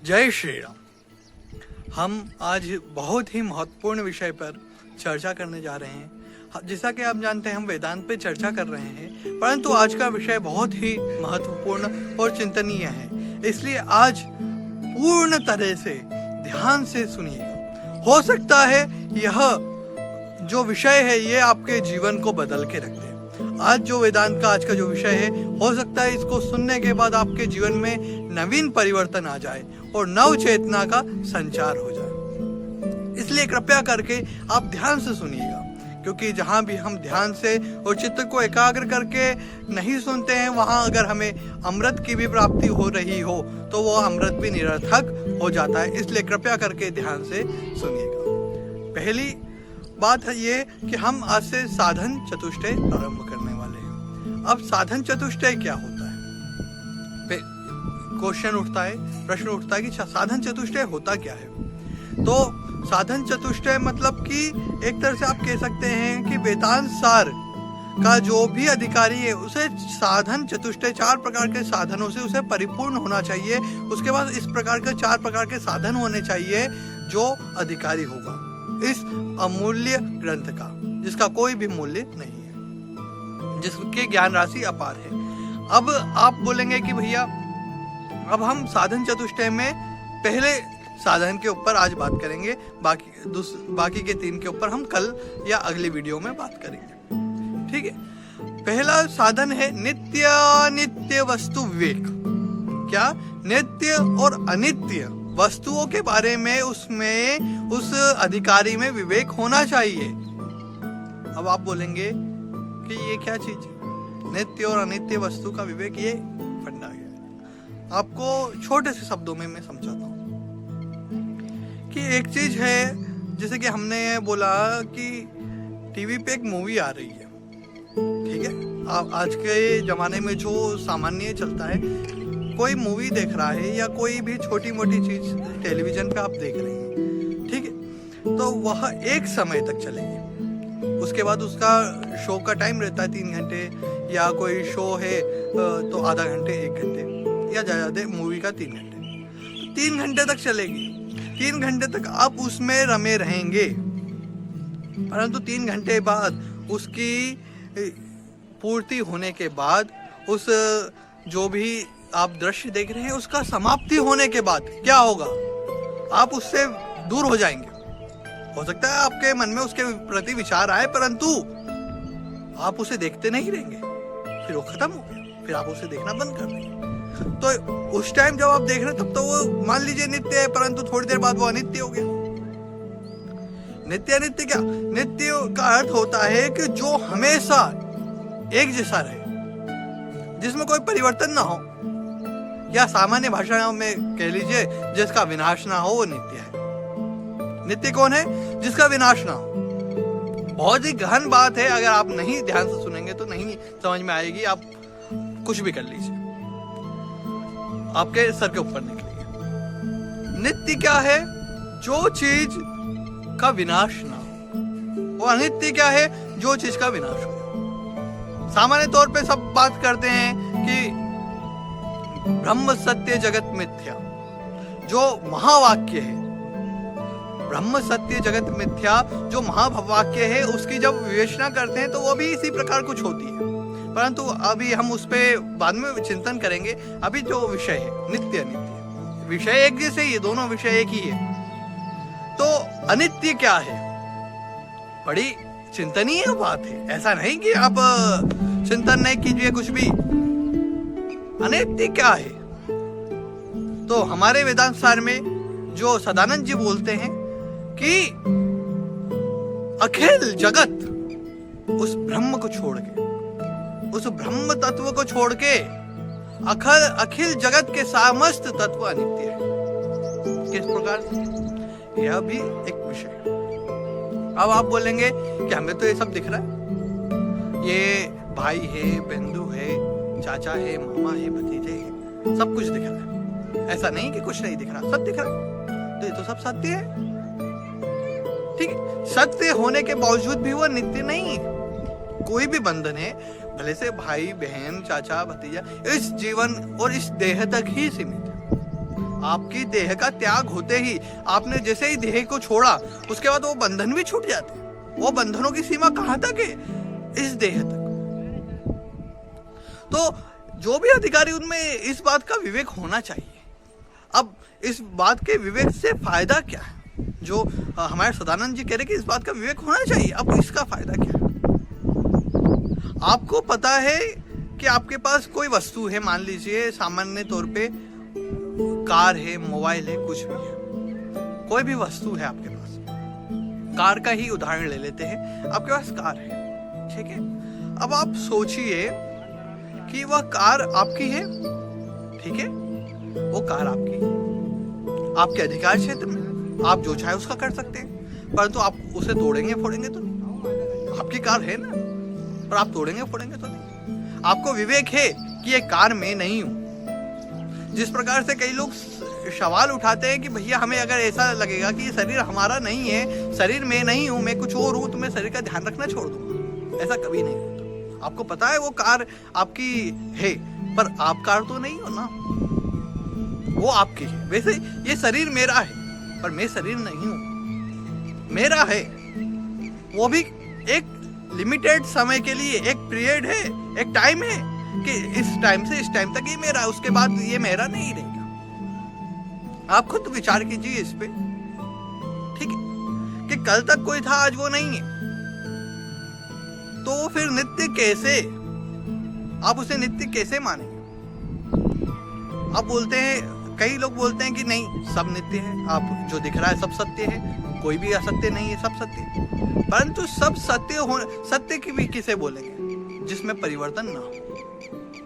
जय श्री राम। हम आज बहुत ही महत्वपूर्ण विषय पर चर्चा करने जा रहे हैं। जैसा कि आप जानते हैं हम वेदांत पे चर्चा कर रहे हैं, परंतु आज का विषय बहुत ही महत्वपूर्ण और चिंतनीय है। इसलिए आज पूर्ण तरह से ध्यान से सुनिएगा। हो सकता है यह जो विषय है ये आपके जीवन को बदल के रख दे। आज जो वेदांत का आज का जो विषय है, हो सकता है इसको सुनने के बाद आपके जीवन में नवीन परिवर्तन आ जाए और नव चेतना का संचार हो जाए। इसलिए कृपया करके आप ध्यान से सुनिएगा, क्योंकि जहाँ भी हम ध्यान से और चित्त को एकाग्र करके नहीं सुनते हैं, वहाँ अगर हमें अमृत की भी प्राप्ति हो रही हो तो वो अमृत भी निरर्थक हो जाता है। इसलिए कृपया करके ध्यान से सुनिएगा। पहली बात है ये कि हम आज से साधन चतुष्टय प्रारंभ करने वाले हैं। अब साधन चतुष्टय क्या होता है? क्वेश्चन उठता है, प्रश्न उठता है कि साधन चतुष्टय होता क्या है। तो साधन चतुष्टय मतलब कि एक तरह से आप कह सकते हैं कि वेदांत सार का जो भी अधिकारी है उसे साधन चतुष्टय 4 प्रकार के साधनों से उसे परिपूर्ण होना चाहिए। उसके बाद इस प्रकार के 4 प्रकार के साधन होने चाहिए जो अधिकारी होगा इस अमूल्य ग्रंथ का, जिसका कोई भी मूल्य नहीं है, जिसके ज्ञान राशि अपार है। अब आप बोलेंगे कि भैया अब हम साधन चतुष्टय में पहले साधन के ऊपर आज बात करेंगे, बाकी के 3 के ऊपर हम कल या अगली वीडियो में बात करेंगे। ठीक है। पहला साधन है नित्य अनित्य वस्तु विवेक। क्या? नित्य और अनित्य वस्तुओं के बारे में उसमें उस अधिकारी में विवेक होना चाहिए। अब आप बोलेंगे कि ये क्या चीज है? नित्य और अनित्य वस्तु का विवेक, ये फंडा है। आपको छोटे से शब्दों में मैं समझाता हूँ कि एक चीज है, जैसे कि हमने बोला कि टीवी पे एक मूवी आ रही है। ठीक है। आज के जमाने में जो सामान्य चलता है, कोई मूवी देख रहा है या कोई भी छोटी मोटी चीज टेलीविजन पे आप देख रहे हैं, ठीक है, तो वह एक समय तक चलेगी। उसके बाद उसका शो का टाइम रहता है 3 घंटे, या कोई शो है तो आधा घंटे 1 घंटे, या ज्यादा मूवी का 3 घंटे, तो 3 घंटे तक चलेगी। 3 घंटे तक आप उसमें रमे रहेंगे, परंतु 3 घंटे बाद उसकी पूर्ति होने के बाद उस जो भी आप दृश्य देख रहे हैं उसका समाप्ति होने के बाद क्या होगा? आप उससे दूर हो जाएंगे। हो सकता है आपके मन में उसके प्रति विचार आए, परंतु आप उसे देखते नहीं रहेंगे। फिर वो खत्म हो गया, फिर आप उसे देखना बंद कर देंगे। तो उस टाइम जब आप देख रहे हैं तब तो वो मान लीजिए नित्य है, परंतु थोड़ी देर बाद वो अनित्य हो गया। नित्य अनित्य क्या? नित्य का अर्थ होता है कि जो हमेशा एक जैसा रहे, जिसमें कोई परिवर्तन ना हो, या सामान्य भाषा में कह लीजिए जिसका विनाश ना हो, वो नित्य है। नित्य कौन है? जिसका विनाश ना हो। बहुत ही गहन बात है, अगर आप नहीं ध्यान से सुनेंगे तो नहीं समझ में आएगी। आप कुछ भी कर लीजिए, आपके सर के ऊपर निकलेगी। नित्य क्या है? जो चीज का विनाश ना हो। वो अनित्य क्या है? जो चीज का विनाश हो। सामान्य तौर पे सब बात करते हैं कि ब्रह्म सत्य जगत मिथ्या, जो महावाक्य है, ब्रह्म सत्य जगत मिथ्या जो महावाक्य है, उसकी जब विवेचना करते हैं तो वो भी इसी प्रकार कुछ होती है। परंतु अभी हम उस पे बाद में चिंतन करेंगे। अभी जो विषय है नित्य अनित्य, विषय एक जैसे ही, दोनों विषय एक ही है। तो अनित्य क्या है? बड़ी चिंतनीय बात है। ऐसा नहीं कि आप चिंतन नहीं कीजिए कुछ भी। अनित्य क्या है? तो हमारे वेदांत सार में जो सदानंद जी बोलते हैं कि अखिल जगत उस ब्रह्म को छोड़ के, उस ब्रह्म तत्व को छोड़ के अखिल जगत के समस्त तत्व अनित्य है। किस प्रकार से? यह भी एक विषय है। अब आप बोलेंगे कि हमें तो ये सब दिख रहा है, ये भाई है, बंधु है, चाचा है, मामा है, भतीजे है, सब कुछ दिख रहा है। ऐसा नहीं कि कुछ नहीं दिख रहा, सब दिख रहा है। तो ये तो सब सत्य है। ठीक है। सत्य होने के बावजूद भी वो नित्य नहीं है। कोई भी बंधन है, भले से भाई बहन चाचा भतीजा, इस जीवन और इस देह तक ही सीमित है। आपकी देह का त्याग होते ही, आपने जैसे ही देह को छोड़ा, उसके बाद वो बंधन भी छूट जाते हैं। वो बंधनों की सीमा कहां तक है? इस देह तक। तो जो भी अधिकारी, उनमें इस बात का विवेक होना चाहिए। अब इस बात के विवेक से फायदा क्या है? जो हमारे सदानंद जी कह रहे कि इस बात का विवेक होना चाहिए। अब इसका फायदा क्या है? आपको पता है कि आपके पास कोई वस्तु है, मान लीजिए सामान्य तौर पे कार है, मोबाइल है, कुछ भी है, कोई भी वस्तु है आपके पास। कार का ही उदाहरण ले लेते हैं। आपके पास कार है, ठीक है। अब आप सोचिए कि वह कार आपकी है, ठीक है, वो कार आपकी है, आपके अधिकार क्षेत्र में, आप जो चाहे उसका कर सकते हैं, परंतु आप उसे तोड़ेंगे फोड़ेंगे तो नहीं। आपकी कार है ना, पर आप तोड़ेंगे फोड़ेंगे तो नहीं। आपको विवेक है कि ये कार मैं नहीं हूं। जिस प्रकार से कई लोग सवाल उठाते हैं कि भैया हमें अगर ऐसा लगेगा कि ये शरीर हमारा नहीं है, शरीर मैं नहीं हूं, मैं कुछ और हूं, तो मैं शरीर का ध्यान रखना छोड़ दूंगा, ऐसा कभी नहीं होता। आपको पता है वो कार आपकी है, पर आप कार तो नहीं हो ना, वो आपकी है। वैसे ये शरीर मेरा है, पर मैं शरीर नहीं हूं। मेरा है, वो भी एक लिमिटेड समय के लिए, एक पीरियड है, एक टाइम है कि इस टाइम से इस टाइम तक ये मेरा, उसके बाद ये मेरा नहीं रहेगा। आप खुद विचार कीजिए इस पे, ठीक है, कि कल तक कोई था, आज वो नहीं है, तो फिर नित्य कैसे, आप उसे नित्य कैसे मानेंगे? आप बोलते हैं, कई लोग बोलते हैं कि नहीं सब नित्य है, आप जो दिख रहा है सब सत्य है, कोई भी असत्य नहीं है, सब सत्य है। परंतु सब सत्य हो, सत्य की भी किसे बोलेंगे? जिसमें परिवर्तन ना हो।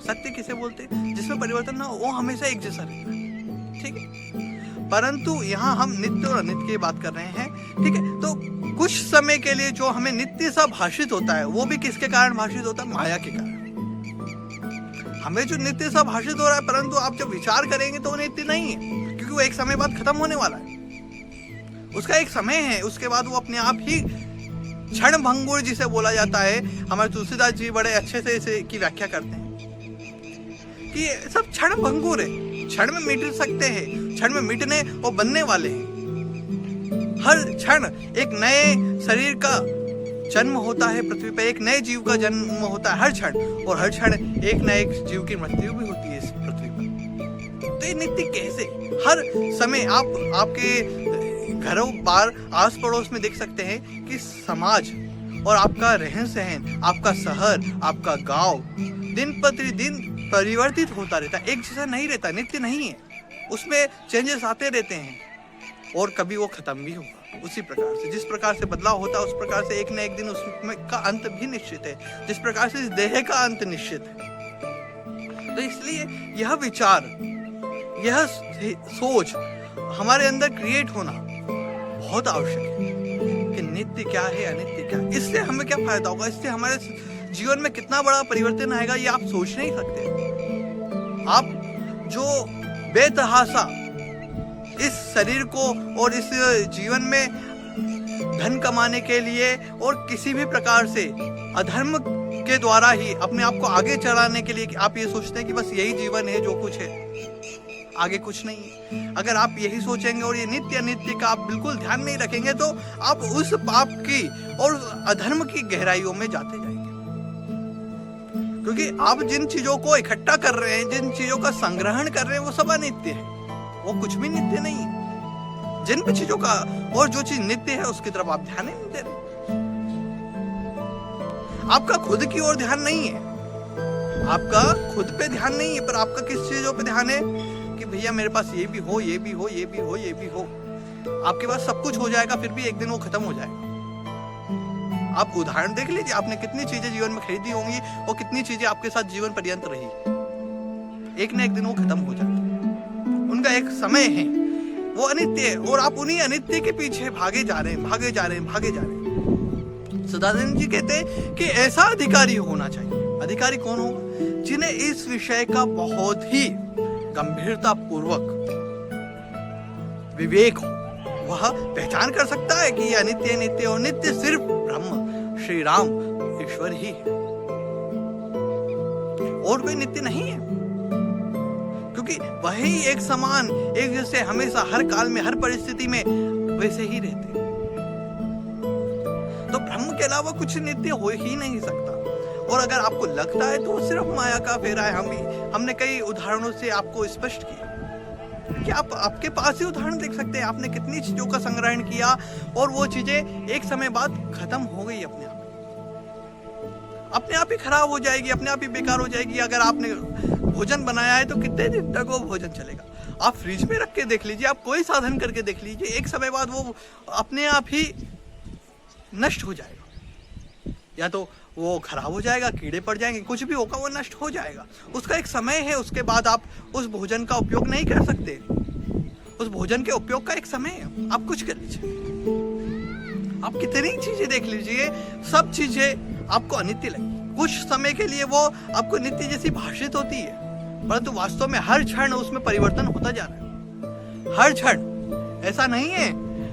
सत्य किसे बोलते हैं? जिसमें परिवर्तन ना हो, वो हमेशा एक जैसा रहता है, ठीक है। परंतु यहाँ हम नित्य और अनित्य की बात कर रहे हैं, ठीक है। तो कुछ समय के लिए जो हमें नित्य सा भाषित होता है, वो भी किसके कारण भाषित होता है? माया के कारण। हमें जो नित्य सा भाषित हो रहा है, परंतु आप जब विचार करेंगे तो वो नित्य नहीं है, क्योंकि वो एक समय बाद खत्म होने वाला है। उसका एक समय है, उसके बाद वो अपने आप ही क्षण भंगुर जिसे बोला जाता है। हमारे तुलसीदास जी बड़े अच्छे से इसे की व्याख्या करते हैं कि सब क्षण भंगुर है, क्षण में मिट सकते हैं, क्षण में मिटने और बनने वाले हैं। हर क्षण एक नए शरीर का जन्म होता है पृथ्वी पर, एक नए जीव का जन्म होता है हर क्षण, और हर क्षण एक न एक जीव की मृत्यु भी होती है इस पृथ्वी पर। तो ये नित्य कैसे? हर समय आप आपके घरों बार आस पड़ोस में देख सकते हैं कि समाज और आपका रहन सहन, आपका शहर, आपका गांव दिन प्रतिदिन परिवर्तित होता रहता है, एक जैसा नहीं रहता, नित्य नहीं है, उसमें चेंजेस आते रहते हैं, और कभी वो खत्म भी होगा। उसी प्रकार से जिस प्रकार से बदलाव होता है, उस प्रकार से एक न एक दिन उसमें का अंत भी निश्चित है, जिस प्रकार से इस देह का अंत निश्चित है। तो इसलिए यह विचार, यह सोच हमारे अंदर क्रिएट होना बहुत आवश्यक है कि नित्य क्या है, अनित्य क्या है। इससे हमें क्या फायदा होगा, इससे हमारे जीवन में कितना बड़ा परिवर्तन आएगा, ये आप सोच नहीं सकते। आप जो बेतहासा इस शरीर को और इस जीवन में धन कमाने के लिए और किसी भी प्रकार से अधर्म के द्वारा ही अपने आप को आगे चढ़ाने के लिए आप ये सोचते हैं कि बस यही जीवन है, जो कुछ है, आगे कुछ नहीं है। अगर आप यही सोचेंगे और ये नित्य अनित्य का आप बिल्कुल ध्यान नहीं रखेंगे, तो आप उस पाप की और अधर्म की गहराइयों में जाते जाएंगे। क्योंकि आप जिन चीजों को इकट्ठा कर रहे हैं, जिन चीजों का संग्रहण कर रहे हैं, वो सब अनित्य है, वो कुछ भी नित्य नहीं है। जिन भी चीजों का और जो चीज नित्य है उसकी तरफ आप ध्यान नहीं दे रहे। आपका खुद की ओर ध्यान नहीं है, आपका खुद पे ध्यान नहीं है, पर आपका किस चीजों पे ध्यान है कि भैया मेरे पास ये भी हो, ये भी हो, ये भी हो, ये भी हो। आपके पास सब कुछ हो जाएगा, फिर भी एक दिन वो खत्म हो जाएगा। आप उदाहरण देख लीजिए, आपने कितनी चीजें जीवन में खरीदी होंगी और कितनी चीजें आपके साथ जीवन पर्यंत रही, एक न एक दिन वो खत्म हो जाती है। उनका एक समय है, वो अनित्य है, और आप उन्हीं अनित्य के पीछे भागे जा रहे हैं, भागे जा रहे हैं, भागे जा रहे हैं। सदानंद जी कहते हैं कि ऐसा अधिकारी होना चाहिए। अधिकारी कौन होगा? जिन्हें इस विषय का बहुत ही गंभीरता पूर्वक विवेक हो, वह पहचान कर सकता है कि ये अनित्य नित्य, और नित्य सिर्फ ब्रह्म श्री राम ईश्वर ही है, और कोई नित्य नहीं है। क्योंकि वही एक समान, एक जैसे हमेशा, हर काल में, हर परिस्थिति में वैसे ही रहते हैं। तो ब्रह्म के अलावा कुछ नित्य हो ही नहीं सकता। और अगर आपको लगता है तो वो सिर्फ माया का फेरा है। हमने कई उदाहरणों से आपको स्पष्ट किया कि आपके पास ही उदाहरण देख सकते हैं। आपने कितनी चीजों का संग्रहण किया और वो चीजें एक समय बाद खत्म हो गई, अपने आप ही खराब हो जाएगी, अपने आप ही बेकार हो जाएगी। अगर आपने भोजन बनाया है तो कितने दिन तक वो भोजन चलेगा? आप फ्रिज में रख के देख लीजिए, आप कोई साधन करके देख लीजिए, एक समय बाद वो अपने आप ही नष्ट हो जाएगा। या तो वो खराब हो जाएगा, कीड़े पड़ जाएंगे, कुछ भी होगा, वो नष्ट हो जाएगा। उसका एक समय है, उसके बाद आप उस भोजन का उपयोग नहीं कर सकते। उस भोजन के उपयोग का एक समय है, आप कुछ कर लीजिए। आप कितनी चीजें देख लीजिए, सब चीजें आपको अनित्य लगी। कुछ समय के लिए वो आपको नित्य जैसी भाषित होती है, परंतु वास्तव में हर क्षण उसमें परिवर्तन होता जा रहा है। हर क्षण, ऐसा नहीं है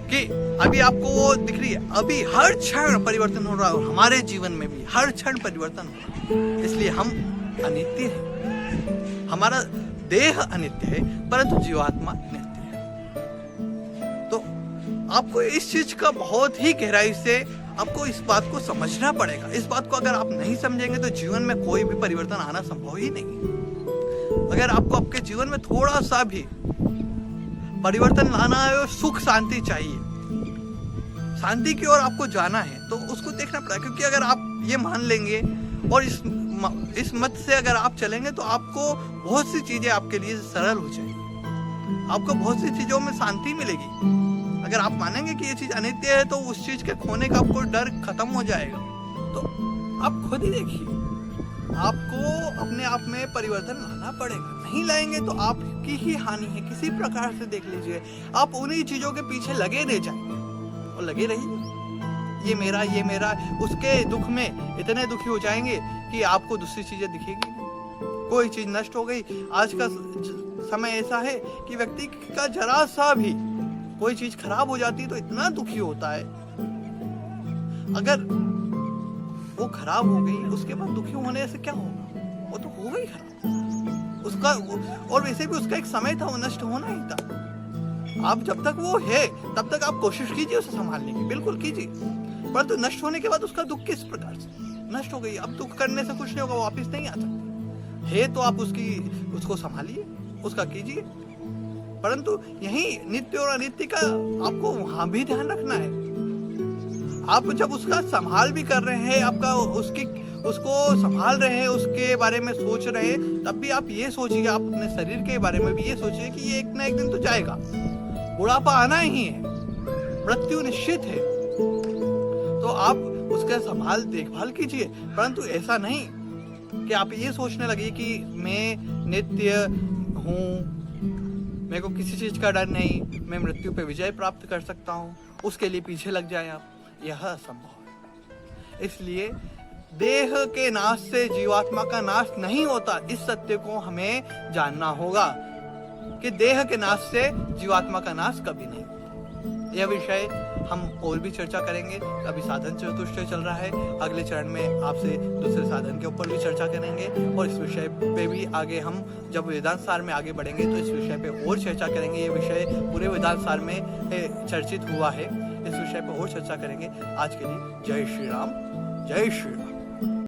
कि अभी आपको वो दिख रही है, अभी हर क्षण परिवर्तन हो रहा है। हमारे जीवन में भी हर क्षण परिवर्तन हो रहा है, इसलिए हम अनित्य हैं। हमारा देह अनित्य है, परंतु जीवात्मा नित्य है। तो आपको इस चीज का बहुत ही गहराई से आपको इस बात को समझना पड़ेगा। इस बात को अगर आप नहीं समझेंगे तो जीवन में कोई भी परिवर्तन आना संभव ही नहीं है। अगर आपको आपके जीवन में थोड़ा सा भी परिवर्तन लाना है और सुख शांति चाहिए, शांति की ओर आपको जाना है, तो उसको देखना पड़ेगा। क्योंकि अगर आप ये मान लेंगे और इस मत से अगर आप चलेंगे तो आपको बहुत सी चीजें आपके लिए सरल हो जाएगी, आपको बहुत सी चीजों में शांति मिलेगी। अगर आप मानेंगे कि ये चीज अनित्य है तो उस चीज के खोने का आपको डर खत्म हो जाएगा। तो आप खुद ही देखिए, आपको अपने आप में परिवर्तन लाना पड़ेगा। नहीं लाएंगे तो आपकी ही हानि है। किसी प्रकार से देख लीजिए, आप उन्हीं चीजों के पीछे लगे रह जाएंगे और लगे रहिए, ये मेरा, उसके दुख में इतने दुखी हो जाएंगे कि आपको दूसरी चीजें दिखेगी। कोई चीज नष्ट हो गई। आज का समय ऐसा है कि व्यक्ति का जरा सा भी कोई चीज खराब हो जाती है तो इतना दुखी होता है। अगर वो खराब हो गई, उसके बाद दुखी होने से क्या होगा? वो तो हो गई खराब उसका। और वैसे भी उसका एक समय था, वो नष्ट होना ही था। आप जब तक वो है तब तक आप कोशिश कीजिए उसे संभालने की, बिल्कुल कीजिए। परंतु नष्ट होने के बाद उसका दुख किस प्रकार से? नष्ट हो गई, अब दुख करने से कुछ नहीं होगा, वापिस नहीं आ सकती है। तो आप उसको संभालिए, उसका कीजिए। परंतु यही नित्य और अनित्य का आपको वहां भी ध्यान रखना है। आप जब उसका संभाल भी कर रहे हैं, उसको संभाल रहे हैं, उसके बारे में सोच रहे हैं, तब भी आप ये सोचिए, आप अपने शरीर के बारे में भी ये सोचिए कि ये एक ना एक दिन तो जाएगा, बुढ़ापा आना ही है, मृत्यु निश्चित है। तो आप उसका संभाल देखभाल कीजिए। परंतु ऐसा नहीं कि आप ये सोचने लगे कि मैं नित्य हूँ, मेरे को किसी चीज का डर नहीं, मैं मृत्यु पे विजय प्राप्त कर सकता हूँ, उसके लिए पीछे लग जाए आप। यह असंभव है। इसलिए देह के नाश से जीवात्मा का नाश नहीं होता। इस सत्य को हमें जानना होगा कि देह के नाश से जीवात्मा का नाश कभी नहीं होता। यह विषय हम और भी चर्चा करेंगे। अभी साधन चतुष्टय चल रहा है, अगले चरण में आपसे दूसरे साधन के ऊपर भी चर्चा करेंगे और इस विषय पे भी आगे हम जब वेदांत सार में आगे बढ़ेंगे तो इस विषय पे और चर्चा करेंगे। ये विषय पूरे वेदांत सार में चर्चित हुआ है, इस विषय पर और चर्चा करेंगे। आज के लिए जय श्री राम, जय श्री राम।